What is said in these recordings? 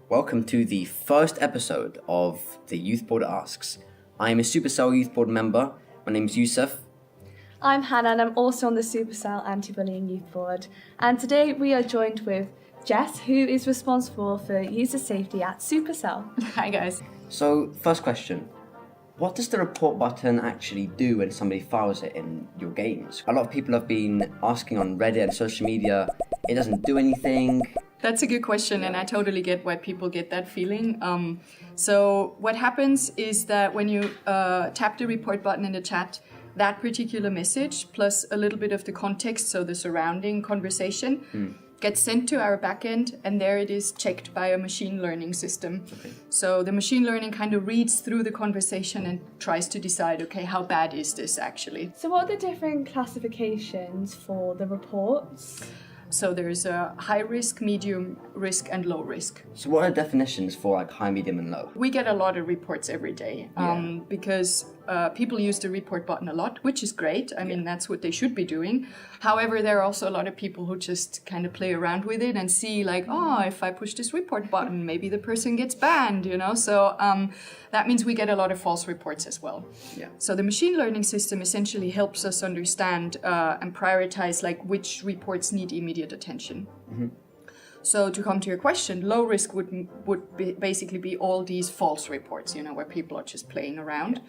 Welcome to the first episode of the Youth Board Asks. I am a Supercell Youth Board member. My name is Yusuf. I'm Hannah and I'm also on the Supercell Anti-Bullying Youth Board. And today we are joined with Jess, who is responsible for user safety at Supercell. Hi guys. So, first question. What does the report button actually do when somebody files it in your games? A lot of people have been asking on Reddit and social media, it doesn't do anything. That's a good question, and I totally get why people get that feeling. So what happens is that when you tap the report button in the chat, that particular message plus a little bit of the context, so the surrounding conversation, gets sent to our backend, and there it is checked by a machine learning system. Okay. So the machine learning kind of reads through the conversation and tries to decide, okay, how bad is this actually? So what are the different classifications for the reports? So there's a high risk, medium risk, and low risk. So what are definitions for like high, medium and low? We get a lot of reports every day because people use the report button a lot, which is great. I mean, that's what they should be doing. However, there are also a lot of people who just kind of play around with it and see like, oh, if I push this report button, maybe the person gets banned, you know? So that means we get a lot of false reports as well. Yeah. So the machine learning system essentially helps us understand and prioritize like which reports need immediate attention. Mm-hmm. So to come to your question, low risk would basically be all these false reports, you know, where people are just playing around.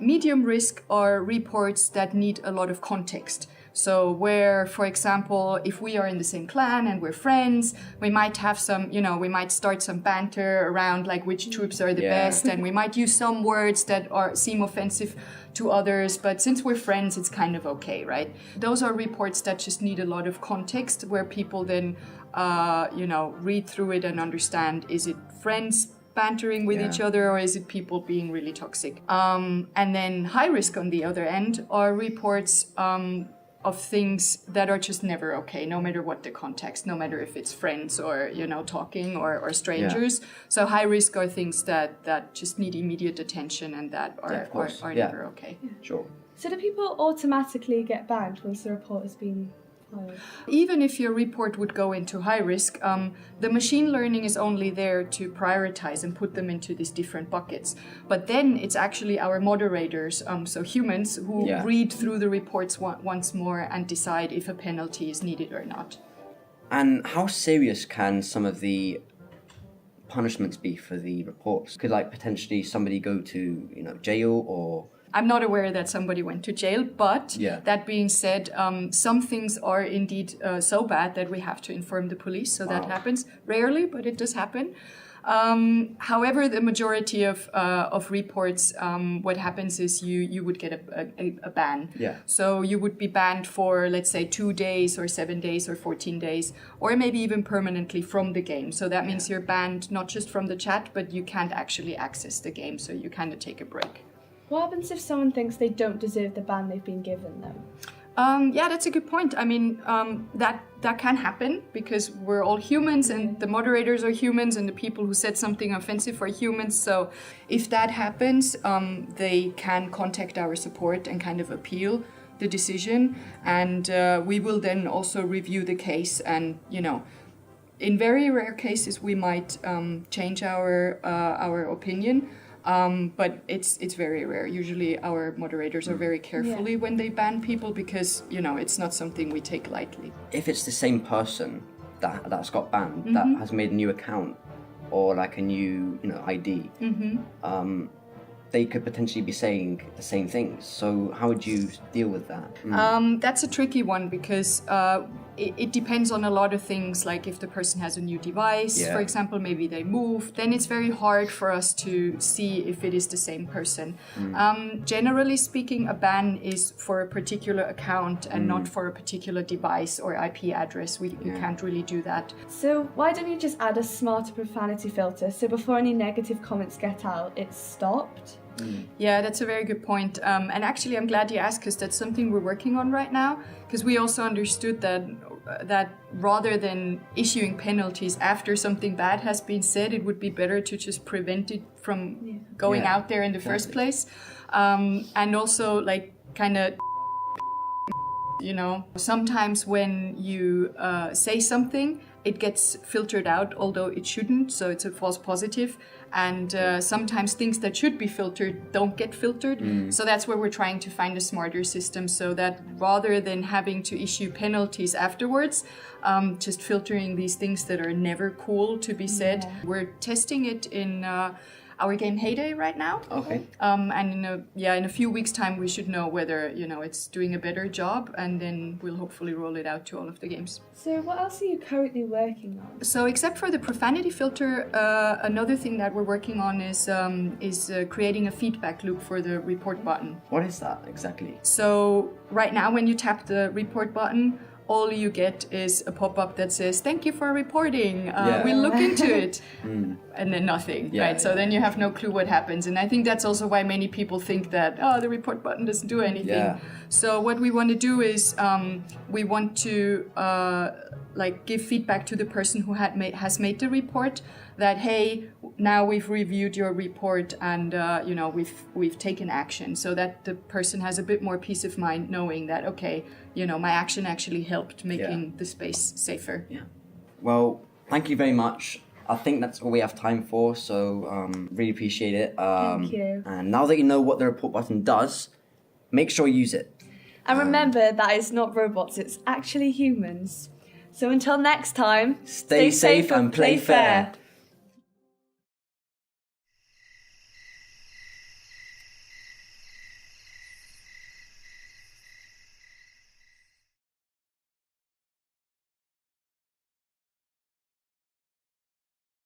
Medium risk are reports that need a lot of context. So where, for example, if we are in the same clan and we're friends, we might have some, you know, we might start some banter around like which troops are the best, and we might use some words that seem offensive to others, but since we're friends, it's kind of okay, right? Those are reports that just need a lot of context where people then, read through it and understand, is it friends bantering with each other, or is it people being really toxic? And then high risk on the other end are reports of things that are just never okay, no matter what the context, no matter if it's friends or, you know, talking or strangers. Yeah. So high risk are things that just need immediate attention and that are never okay. Yeah. Sure. So do people automatically get banned once the report has been filed? Even if your report would go into high risk, the machine learning is only there to prioritize and put them into these different buckets. But then it's actually our moderators, so humans, who read through the reports once more and decide if a penalty is needed or not. And how serious can some of the punishments be for the reports? Could like potentially somebody go to, you know, jail or... I'm not aware that somebody went to jail, but that being said, some things are indeed so bad that we have to inform the police. So that happens rarely, but it does happen. However, the majority of reports, what happens is you would get a ban. Yeah. So you would be banned for, let's say, 2 days or 7 days or 14 days, or maybe even permanently from the game. So that means you're banned not just from the chat, but you can't actually access the game. So you kind of take a break. What happens if someone thinks they don't deserve the ban they've been given, though? That's a good point. I mean, that can happen because we're all humans and the moderators are humans and the people who said something offensive are humans. So if that happens, they can contact our support and kind of appeal the decision. And we will then also review the case and, you know, in very rare cases, we might change our opinion. But it's very rare. Usually our moderators are very carefully when they ban people because, you know, it's not something we take lightly. If it's the same person that's got banned, that has made a new account or like a new, you know, ID, they could potentially be saying the same things. So how would you deal with that? That's a tricky one because it depends on a lot of things, like if the person has a new device, for example, maybe they move, then it's very hard for us to see if it is the same person. Generally speaking, a ban is for a particular account and not for a particular device or IP address. We can't really do that. So why don't you just add a smarter profanity filter so before any negative comments get out, it's stopped? Yeah, that's a very good point. And actually, I'm glad you asked because that's something we're working on right now. Because we also understood that rather than issuing penalties after something bad has been said, it would be better to just prevent it from going out there in the first place. And also, like, kind of, you know, sometimes when you say something it gets filtered out, although it shouldn't, so it's a false positive. And sometimes things that should be filtered don't get filtered. So that's where we're trying to find a smarter system, so that rather than having to issue penalties afterwards, just filtering these things that are never cool to be said. We're testing it in our game Heyday right now. Okay. And in a few weeks' time, we should know whether it's doing a better job, and then we'll hopefully roll it out to all of the games. So what else are you currently working on? So except for the profanity filter, another thing that we're working on is creating a feedback loop for the report button. What is that exactly? So right now, when you tap the report button, all you get is a pop-up that says, "Thank you for reporting. We'll look into it." And then nothing, right? So then you have no clue what happens. And I think that's also why many people think that, the report button doesn't do anything. Yeah. So what we want to do is we want to give feedback to the person who has made the report that, hey, now we've reviewed your report and we've taken action, so that the person has a bit more peace of mind knowing that, okay, my action actually helped making the space safer. Yeah. Well, thank you very much. I think that's all we have time for, so really appreciate it. Thank you. And now that you know what the report button does, make sure you use it. And remember that it's not robots, it's actually humans. So until next time, Stay safe and play fair.